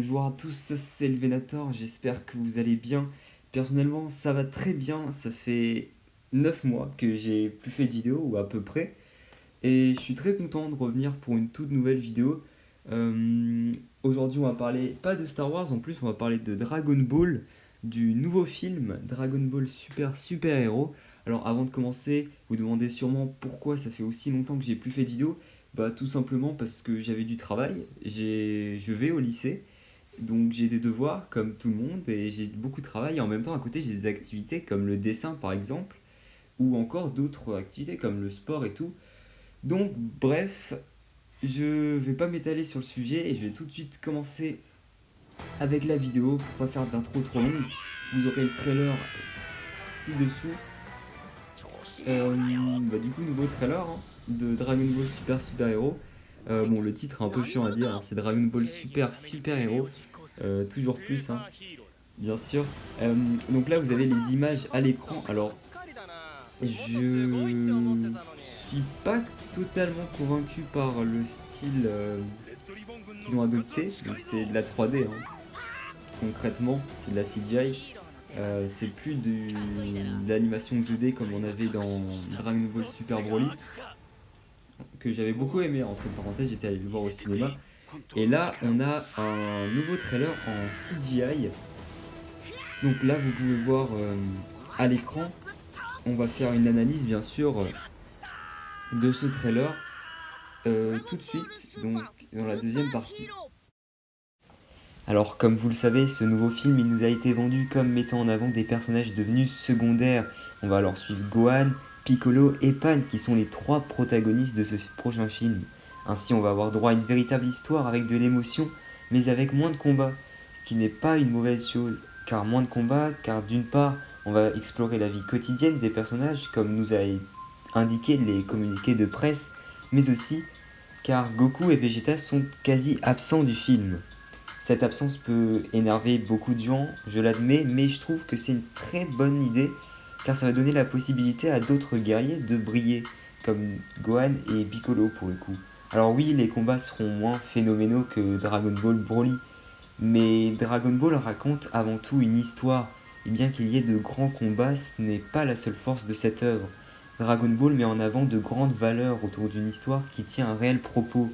Bonjour à tous, c'est le Venator, j'espère que vous allez bien. Personnellement, ça va très bien, ça fait 9 mois que j'ai plus fait de vidéo, ou à peu près, et je suis très content de revenir pour une toute nouvelle vidéo. Euh, Aujourd'hui, on va parler, pas de Star Wars, en plus, on va parler de Dragon Ball, du nouveau film Dragon Ball Super Super Héros. Alors, avant de commencer, vous demandez sûrement pourquoi ça fait aussi longtemps que j'ai plus fait de vidéo. Bah, tout simplement parce que j'avais du travail, je vais au lycée. Donc j'ai des devoirs comme tout le monde et j'ai beaucoup de travail et en même temps à côté j'ai des activités comme le dessin par exemple ou encore d'autres activités comme le sport et tout. Donc bref, je vais pas m'étaler sur le sujet et je vais tout de suite commencer avec la vidéo pour pas faire d'intro trop longue. Vous aurez le trailer ci-dessous. Du coup nouveau trailer de Dragon Ball Super Super Héros. Bon le titre est un peu chiant à dire, c'est Dragon Ball Super Super Héros. Toujours plus, bien sûr. Euh, donc là, vous avez les images à l'écran. Alors, je suis pas totalement convaincu par le style qu'ils ont adopté. Donc c'est de la 3D, concrètement, c'est de la CGI. C'est plus de l'animation 2D comme on avait dans Dragon Ball Super Broly, que j'avais beaucoup aimé, entre parenthèses, j'étais allé le voir au cinéma. Et là, on a un nouveau trailer en CGI. Donc là, vous pouvez voir à l'écran, on va faire une analyse bien sûr de ce trailer tout de suite, donc dans la deuxième partie. Alors comme vous le savez, ce nouveau film il nous a été vendu comme mettant en avant des personnages devenus secondaires. On va alors suivre Gohan, Piccolo et Pan qui sont les trois protagonistes de ce prochain film. Ainsi on va avoir droit à une véritable histoire avec de l'émotion mais avec moins de combats, ce qui n'est pas une mauvaise chose car moins de combats car d'une part on va explorer la vie quotidienne des personnages comme nous a indiqué les communiqués de presse mais aussi car Goku et Vegeta sont quasi absents du film. Cette absence peut énerver beaucoup de gens, je l'admets, mais je trouve que c'est une très bonne idée car ça va donner la possibilité à d'autres guerriers de briller, comme Gohan et Piccolo pour le coup. Alors oui, les combats seront moins phénoménaux que Dragon Ball Broly, mais Dragon Ball raconte avant tout une histoire, et bien qu'il y ait de grands combats, ce n'est pas la seule force de cette œuvre. Dragon Ball met en avant de grandes valeurs autour d'une histoire qui tient un réel propos,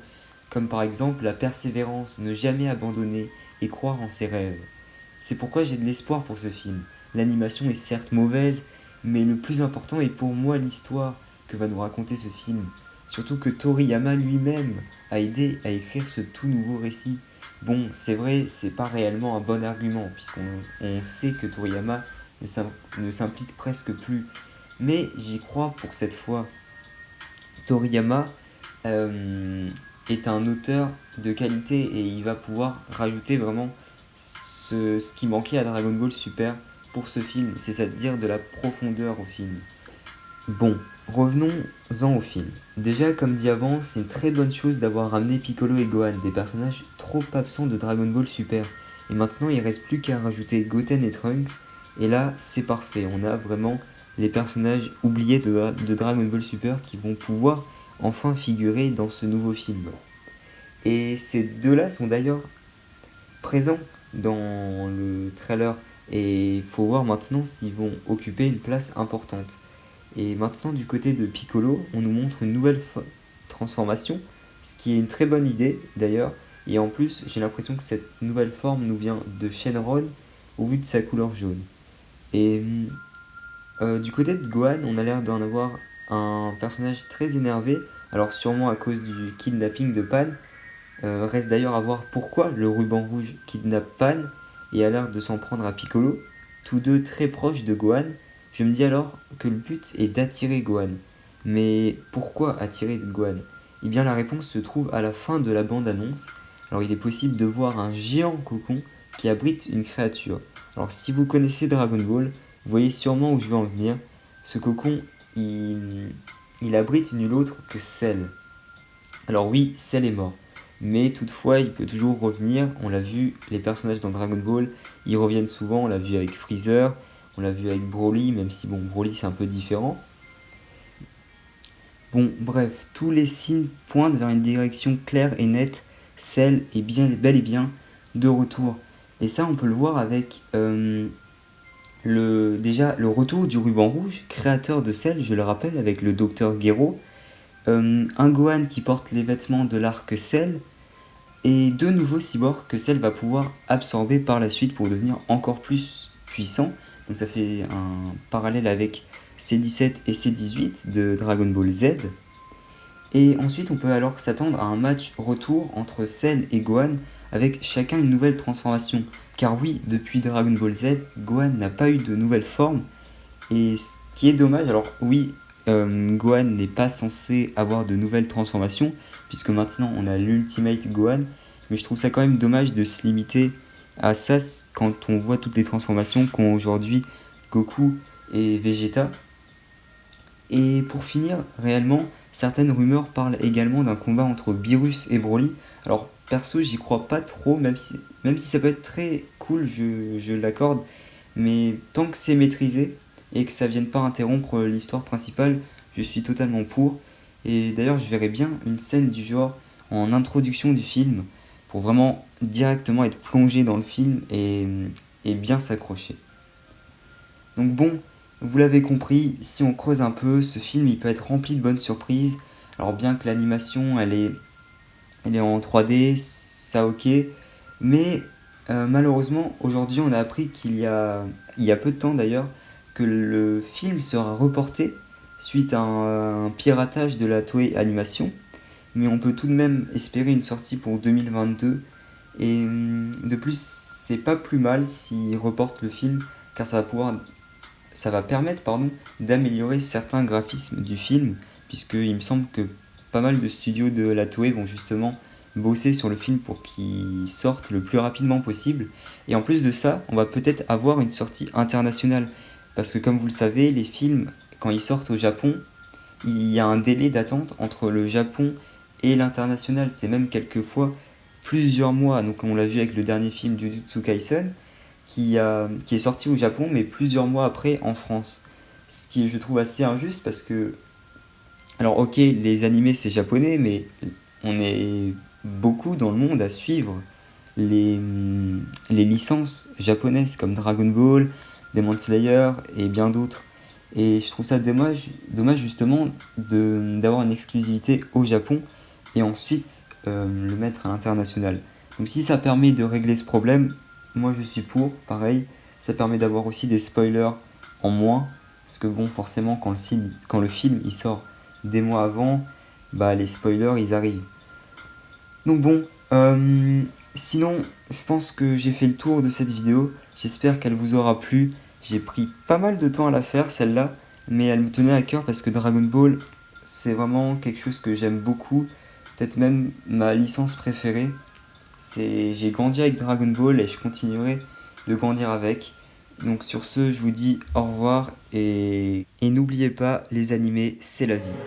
comme par exemple la persévérance, ne jamais abandonner et croire en ses rêves. C'est pourquoi j'ai de l'espoir pour ce film. L'animation est certes mauvaise, mais le plus important est pour moi l'histoire que va nous raconter ce film. Surtout que Toriyama lui-même a aidé à écrire ce tout nouveau récit. Bon, c'est vrai, c'est pas réellement un bon argument, puisqu'on sait que Toriyama ne s'implique presque plus. Mais j'y crois pour cette fois. Toriyama euh, est un auteur de qualité et il va pouvoir rajouter vraiment ce qui manquait à Dragon Ball Super pour ce film, c'est-à-dire de la profondeur au film. Bon, revenons-en au film. Déjà, comme dit avant, c'est une très bonne chose d'avoir ramené Piccolo et Gohan, des personnages trop absents de Dragon Ball Super. Et maintenant, il reste plus qu'à rajouter Goten et Trunks, et là, c'est parfait. On a vraiment les personnages oubliés de Dragon Ball Super qui vont pouvoir enfin figurer dans ce nouveau film. Et ces deux-là sont d'ailleurs présents dans le trailer, et il faut voir maintenant s'ils vont occuper une place importante. Et maintenant, du côté de Piccolo, on nous montre une nouvelle transformation, ce qui est une très bonne idée d'ailleurs. Et en plus, j'ai l'impression que cette nouvelle forme nous vient de Shenron au vu de sa couleur jaune. Et du côté de Gohan, on a l'air d'en avoir un personnage très énervé, alors sûrement à cause du kidnapping de Pan. Reste d'ailleurs à voir pourquoi le ruban rouge kidnappe Pan et a l'air de s'en prendre à Piccolo, tous deux très proches de Gohan. Je me dis alors que le but est d'attirer Gohan. Mais pourquoi attirer Gohan? Eh bien la réponse se trouve à la fin de la bande-annonce. Alors il est possible de voir un géant cocon qui abrite une créature. Alors si vous connaissez Dragon Ball, vous voyez sûrement où je veux en venir. Ce cocon, il abrite nul autre que Cell. Alors oui, Cell est mort. Mais toutefois, il peut toujours revenir. On l'a vu, les personnages dans Dragon Ball, ils reviennent souvent. On l'a vu avec Freezer, on l'a vu avec Broly, même si bon, Broly c'est un peu différent. Bon, bref, tous les signes pointent vers une direction claire et nette. Cell est bien, bel et bien de retour. Et ça, on peut le voir avec déjà le retour du Ruban Rouge, créateur de Cell, je le rappelle, avec le docteur Gero, un Gohan qui porte les vêtements de l'arc Cell, et deux nouveaux cyborgs que Cell va pouvoir absorber par la suite pour devenir encore plus puissant. Donc ça fait un parallèle avec C17 et C18 de Dragon Ball Z. Et ensuite on peut alors s'attendre à un match retour entre Cell et Gohan avec chacun une nouvelle transformation. Car oui, depuis Dragon Ball Z, Gohan n'a pas eu de nouvelle forme. Et ce qui est dommage, alors oui, Gohan n'est pas censé avoir de nouvelles transformations, puisque maintenant on a l'Ultimate Gohan, mais je trouve ça quand même dommage de se limiter à ça quand on voit toutes les transformations qu'ont aujourd'hui Goku et Vegeta. Et pour finir, réellement, certaines rumeurs parlent également d'un combat entre Beerus et Broly. Alors perso, j'y crois pas trop, même si ça peut être très cool, je l'accorde, mais tant que c'est maîtrisé et que ça vienne pas interrompre l'histoire principale, je suis totalement pour. Et d'ailleurs, je verrais bien une scène du genre en introduction du film pour vraiment directement être plongé dans le film et bien s'accrocher. Donc bon, vous l'avez compris, si on creuse un peu, ce film il peut être rempli de bonnes surprises. Alors bien que l'animation elle est en 3D, ça ok, mais malheureusement aujourd'hui on a appris il y a peu de temps d'ailleurs, que le film sera reporté suite à un piratage de la Toei Animation, mais on peut tout de même espérer une sortie pour 2022. Et de plus, c'est pas plus mal s'ils reportent le film, car ça va permettre d'améliorer certains graphismes du film, puisqu'il me semble que pas mal de studios de la Toei vont justement bosser sur le film pour qu'il sorte le plus rapidement possible. Et en plus de ça, on va peut-être avoir une sortie internationale, parce que comme vous le savez, les films, quand ils sortent au Japon, il y a un délai d'attente entre le Japon et l'international. C'est même quelquefois plusieurs mois. Donc on l'a vu avec le dernier film Jujutsu Kaisen, qui est sorti au Japon, mais plusieurs mois après en France. Ce qui je trouve assez injuste parce que, alors ok, les animés c'est japonais, mais on est beaucoup dans le monde à suivre les licences japonaises comme Dragon Ball, Demon Slayer et bien d'autres. Et je trouve ça dommage justement d'avoir une exclusivité au Japon et ensuite le mettre à l'international. Donc si ça permet de régler ce problème, moi je suis pour, pareil. Ça permet d'avoir aussi des spoilers en moins, parce que bon, forcément quand le film il sort des mois avant, bah les spoilers ils arrivent. Donc bon, sinon je pense que j'ai fait le tour de cette vidéo, j'espère qu'elle vous aura plu. J'ai pris pas mal de temps à la faire celle-là, mais elle me tenait à cœur parce que Dragon Ball c'est vraiment quelque chose que j'aime beaucoup, peut-être même ma licence préférée. J'ai grandi avec Dragon Ball et je continuerai de grandir avec. Donc sur ce, je vous dis au revoir et n'oubliez pas, les animés, c'est la vie.